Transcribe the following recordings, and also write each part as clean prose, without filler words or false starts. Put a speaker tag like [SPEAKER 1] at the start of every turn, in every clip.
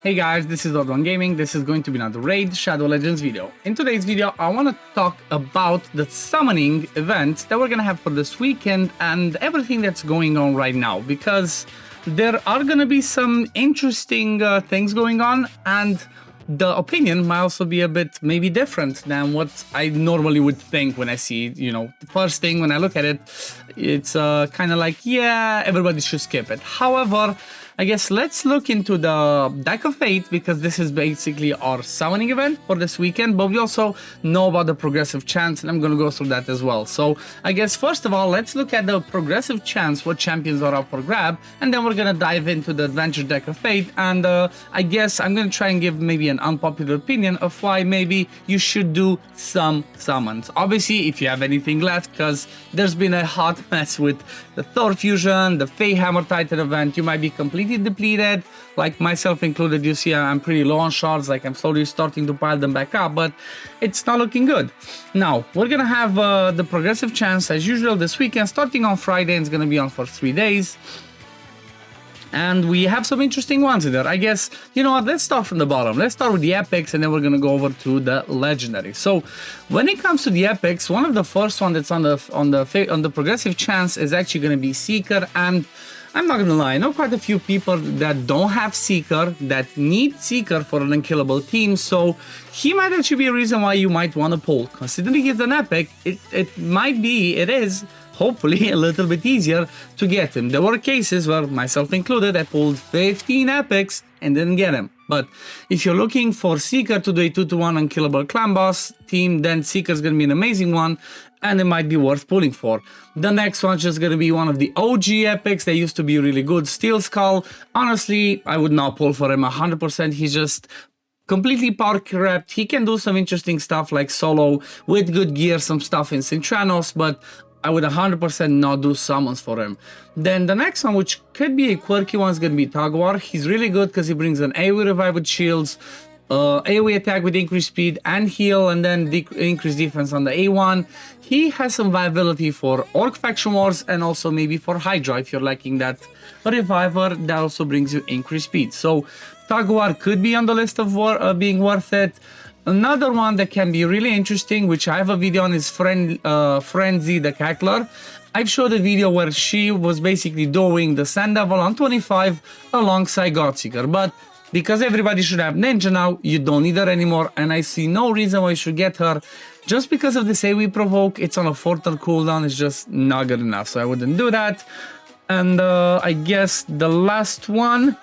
[SPEAKER 1] Hey guys, this is OddOneGaming. This is going to be another Raid Shadow Legends video. In today's video, I want to talk about the summoning event that we're going to have for this weekend and everything that's going on right now, because there are going to be some interesting things going on, and the opinion might also be a bit maybe different than what I normally would think when I see it. You know, the first thing when I look at it, it's kind of like, yeah, everybody should skip it. However, I guess let's look into the Deck of Fate, because this is basically our summoning event for this weekend, but we also know about the progressive chance, and I'm going to go through that as well. So I guess first of all, let's look at the progressive chance, what champions are up for grab, and then we're going to dive into the Adventure Deck of Fate, and I guess I'm going to try and give maybe an unpopular opinion of why maybe you should do some summons. Obviously, if you have anything left, because there's been a hot mess with the Thor Fusion, the Fae Hammer Titan event, you might be completely depleted, like myself included. You see I'm pretty low on shards, like I'm slowly starting to pile them back up, but it's not looking good. Now we're gonna have the progressive chance as usual this weekend, starting on Friday, and it's gonna be on for 3 days. And we have some interesting ones in there. I guess, you know what, let's start from the bottom. Let's start with the epics, and then we're gonna go over to the legendaries. So when it comes to the epics, one of the first one that's on the progressive chance is actually gonna be Seeker. And I'm not gonna lie, I know quite a few people that don't have Seeker, that need Seeker for an unkillable team, so he might actually be a reason why you might want to pull. Considering it's an epic, it is hopefully a little bit easier to get him. There were cases where, myself included, I pulled 15 epics and didn't get him. But if you're looking for Seeker to do a 2-to-1 unkillable clan boss team, then Seeker's gonna be an amazing one, and it might be worth pulling for. The next one's just gonna be one of the OG epics. They used to be really good. Steel Skull, honestly, I would not pull for him 100%. He's just completely power crept. He can do some interesting stuff like solo with good gear, some stuff in Cintranos, but I would 100% not do summons for him. Then the next one, which could be a quirky one, is going to be Tagwar. He's really good because he brings an AoE revive with shields, AoE attack with increased speed and heal, and then increased defense on the A1. He has some viability for Orc Faction Wars and also maybe for Hydra if you're lacking that reviver. That also brings you increased speed. So Tagwar could be on the list of being worth it. Another one that can be really interesting, which I have a video on, is Frenzy the Cackler. I've showed a video where she was basically doing the Sand Devil on 25 alongside Godseeker, but because everybody should have Ninja now, you don't need her anymore, and I see no reason why you should get her. Just because of this AoE provoke, it's on a 4-turn cooldown, it's just not good enough, so I wouldn't do that. And I guess the last one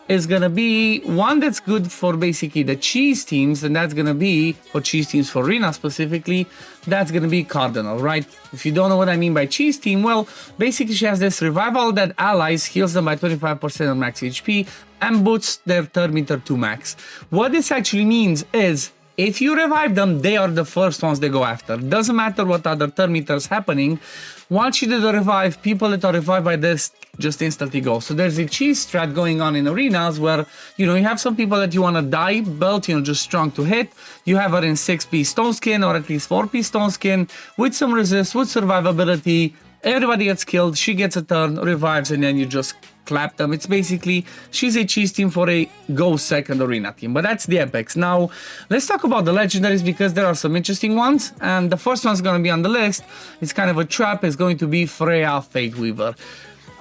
[SPEAKER 1] is gonna be one that's good for basically the cheese teams, and that's gonna be for cheese teams for Arena specifically. That's gonna be Cardinal, right? If you don't know what I mean by cheese team, well, basically she has this revival that allies, heals them by 25% on max HP, and boosts their turn meter to max. What this actually means is, if you revive them, they are the first ones they go after. Doesn't matter what other turn meter is happening. Once you do the revive, people that are revived by this just instantly go. So there's a cheese strat going on in arenas where, you know, you have some people that you want to die belt, you know, just strong to hit. You have her in 6-piece stone skin, or at least 4-piece stone skin, with some resist, with survivability. Everybody gets killed, she gets a turn, revives, and then you just clap them. It's basically, she's a cheese team for a go second arena team. But that's the epics. Now let's talk about the legendaries, because there are some interesting ones, and the first one's going to be on the list. It's kind of a trap. It's going to be Freyja Fate Weaver.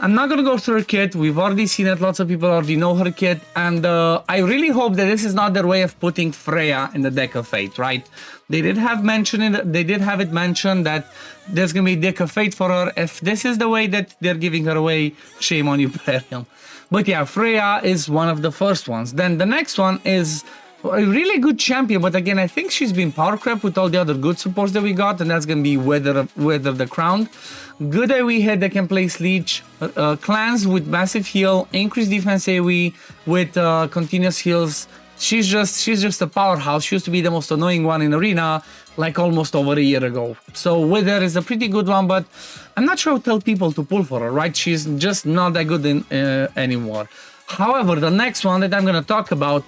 [SPEAKER 1] I'm not going to go through her kit. We've already seen it. Lots of people already know her kit. And I really hope that this is not their way of putting Freyja in the Deck of Fate, right? They did have it mentioned that there's going to be a Deck of Fate for her. If this is the way that they're giving her away, shame on you, Plarium. But yeah, Freyja is one of the first ones. Then the next one is a really good champion, but again, I think she's been power crept with all the other good supports that we got, and that's going to be Weather the Crowned. Good AoE hit that can place Leech, clans with massive heal, increased defense AoE with continuous heals. She's just a powerhouse. She used to be the most annoying one in Arena, like almost over a year ago. So Weather is a pretty good one, but I'm not sure how to tell people to pull for her, right? She's just not that good anymore. However, the next one that I'm going to talk about,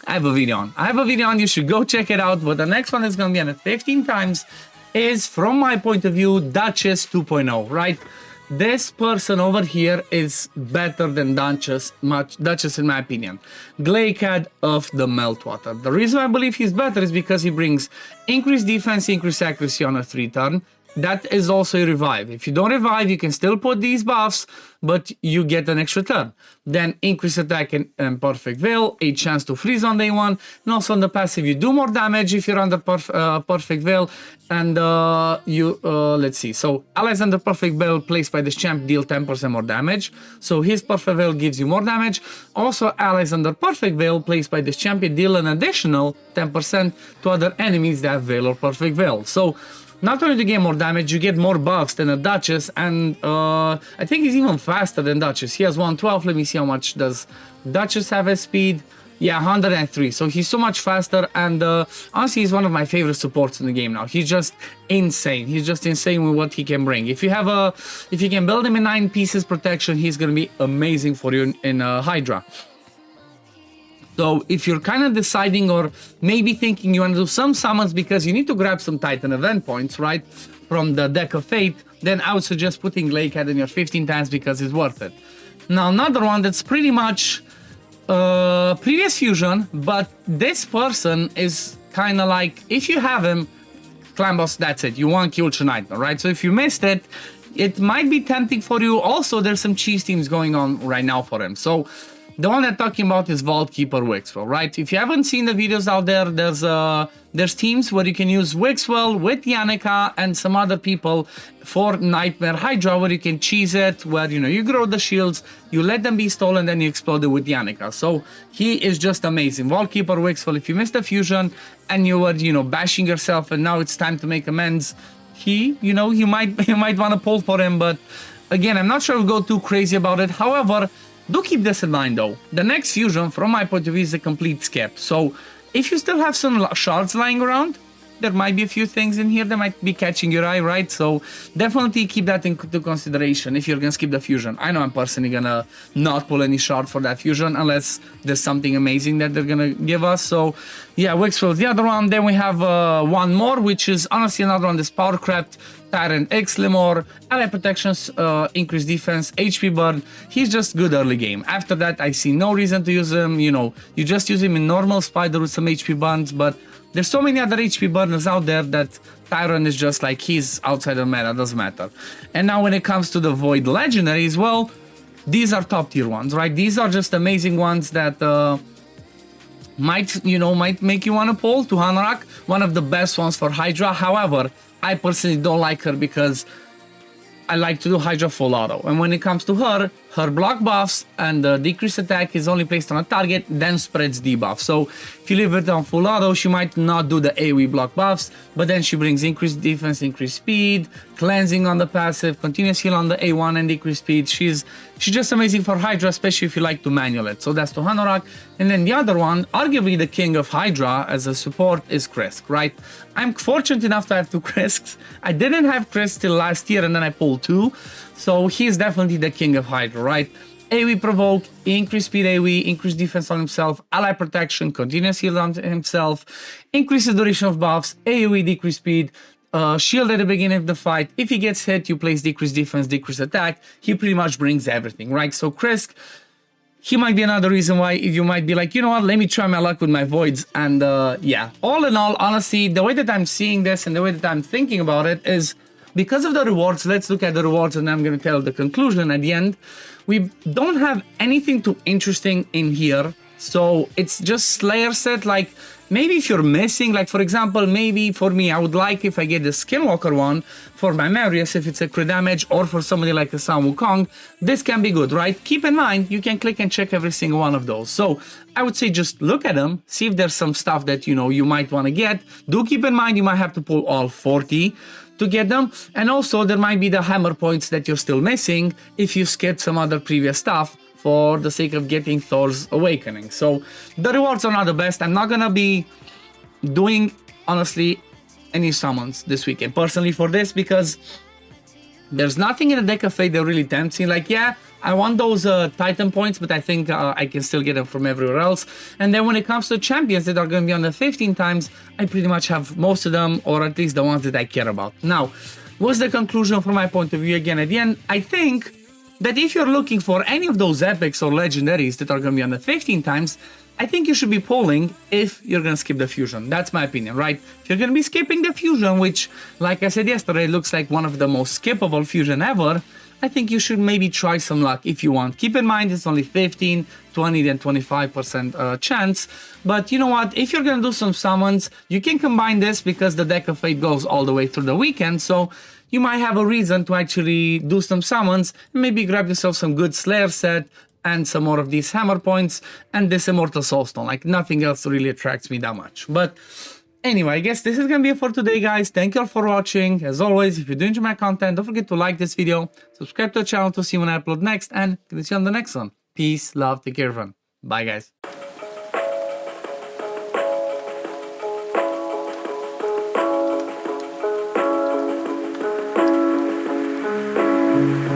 [SPEAKER 1] I have a video on. You should go check it out. But the next one is going to be on it 15 times. Is, from my point of view, Duchess 2.0, right? this person over here is better than Duchess in my opinion. Glaciad of the Meltwater. The reason I believe he's better is because he brings increased defense, increased accuracy on a 3-turn. That is also a revive. If you don't revive, you can still put these buffs, but you get an extra turn. Then increase attack and Perfect Veil, a chance to freeze on day 1. And also on the passive, you do more damage if you're under Perfect Veil. And let's see. So allies under Perfect Veil placed by this champ deal 10% more damage. So his Perfect Veil gives you more damage. Also, allies under Perfect Veil placed by this champion deal an additional 10% to other enemies that have Veil or Perfect Veil. So not only do you get more damage, you get more buffs than a Duchess, and I think he's even faster than Duchess. He has 112. Let me see how much does Duchess have as speed. Yeah, 103. So he's so much faster, and honestly, he's one of my favorite supports in the game now. He's just insane. He's just insane with what he can bring. If you can build him in 9 pieces protection, he's gonna be amazing for you in Hydra. So if you're kind of deciding or maybe thinking you want to do some summons because you need to grab some Titan event points, right, from the Deck of Fate, then I would suggest putting Glaciad in your 15 times because it's worth it. Now another one that's pretty much previous fusion, but this person is kind of like, if you have him, Clan Boss, that's it. You want Kill tonight, right? So if you missed it, it might be tempting for you. Also, there's some cheese teams going on right now for him. So the one I'm talking about is Vault Keeper Wixwell, right? If you haven't seen the videos out there, there's teams where you can use Wixwell with Yannicka and some other people for Nightmare Hydra, where you can cheese it, where, you know, you grow the shields, you let them be stolen, then you explode it with Yannicka. So he is just amazing. Vault Keeper Wixwell, if you missed the fusion and you were, you know, bashing yourself and now it's time to make amends, you might want to pull for him, but again, I'm not sure I'll go too crazy about it. However, do keep this in mind though. The next fusion, from my point of view, is a complete skip. So if you still have some shards lying around, there might be a few things in here that might be catching your eye, right? So definitely keep that into consideration if you're gonna skip the fusion. I know I'm personally gonna not pull any shard for that fusion unless there's something amazing that they're gonna give us. So yeah, Wixwell's the other one. Then we have one more, which is honestly another one that's power crept. Tyrant X Limor, ally protections, increased defense, HP burn. He's just good early game. After that, I see no reason to use him. You know, you just use him in normal Spider with some HP burns, but there's so many other HP burners out there that Tyrant is just like, he's outside the meta, doesn't matter. And now when it comes to the Void Legendaries, well, these are top tier ones, right? These are just amazing ones that might make you want to pull to Hanorok, one of the best ones for Hydra. However, I personally don't like her because I like to do Hydra full auto. And when it comes to her block buffs and the decreased attack is only placed on a target, then spreads debuff. So if you leave it on full auto, she might not do the AoE block buffs, but then she brings increased defense, increased speed, cleansing on the passive, continuous heal on the A1 and decreased speed. She's just amazing for Hydra, especially if you like to manual it. So that's to Hanorok. And then the other one, arguably the king of Hydra as a support, is Krisk, right? I'm fortunate enough to have 2 Krisks. I didn't have Krisk till last year and then I pulled 2. So he's definitely the king of Hydra, right? AoE provoke, increased speed AoE, increased defense on himself, ally protection, continuous heal on himself, increases duration of buffs, AoE decreased speed, shield at the beginning of the fight. If he gets hit, you place decreased defense, decreased attack. He pretty much brings everything, right? So Krisk, he might be another reason why you might be like, you know what, let me try my luck with my voids. And yeah, all in all, honestly, the way that I'm seeing this and the way that I'm thinking about it is because of the rewards. Let's look at the rewards and I'm going to tell the conclusion at the end. We don't have anything too interesting in here. So it's just Slayer set. Like maybe if you're missing, like for example, maybe for me, I would like if I get the Skinwalker one for my Marius, if it's a crit damage, or for somebody like a Sun Wukong, this can be good, right? Keep in mind, you can click and check every single one of those. So I would say just look at them, see if there's some stuff that, you know, you might want to get. Do keep in mind, you might have to pull all 40 to get them. And also there might be the hammer points that you're still missing if you skipped some other previous stuff for the sake of getting Thor's Awakening. So the rewards are not the best. I'm not gonna be doing, honestly, any summons this weekend personally for this, because there's nothing in the Deck of Fate that really tempts me. Like, yeah, I want those Titan points, but I think I can still get them from everywhere else. And then when it comes to champions that are going to be on the 15 times, I pretty much have most of them, or at least the ones that I care about. Now, what's the conclusion from my point of view again at the end? I think that if you're looking for any of those epics or legendaries that are going to be on the 15 times, I think you should be pulling if you're going to skip the fusion. That's my opinion, right? If you're going to be skipping the fusion, which, like I said yesterday, looks like one of the most skippable fusion ever, I think you should maybe try some luck if you want. Keep in mind, it's only 15, 20, then 25% chance. But you know what? If you're going to do some summons, you can combine this because the Deck of Fate goes all the way through the weekend. So you might have a reason to actually do some summons, and maybe grab yourself some good Slayer set and some more of these hammer points and this Immortal Soulstone. Like, nothing else really attracts me that much. But anyway, I guess this is gonna be it for today, guys. Thank you all for watching. As always, if you do enjoy my content, don't forget to like this video, subscribe to the channel to see when I upload next, and see you on the next one. Peace, love, take care, everyone. Bye, guys.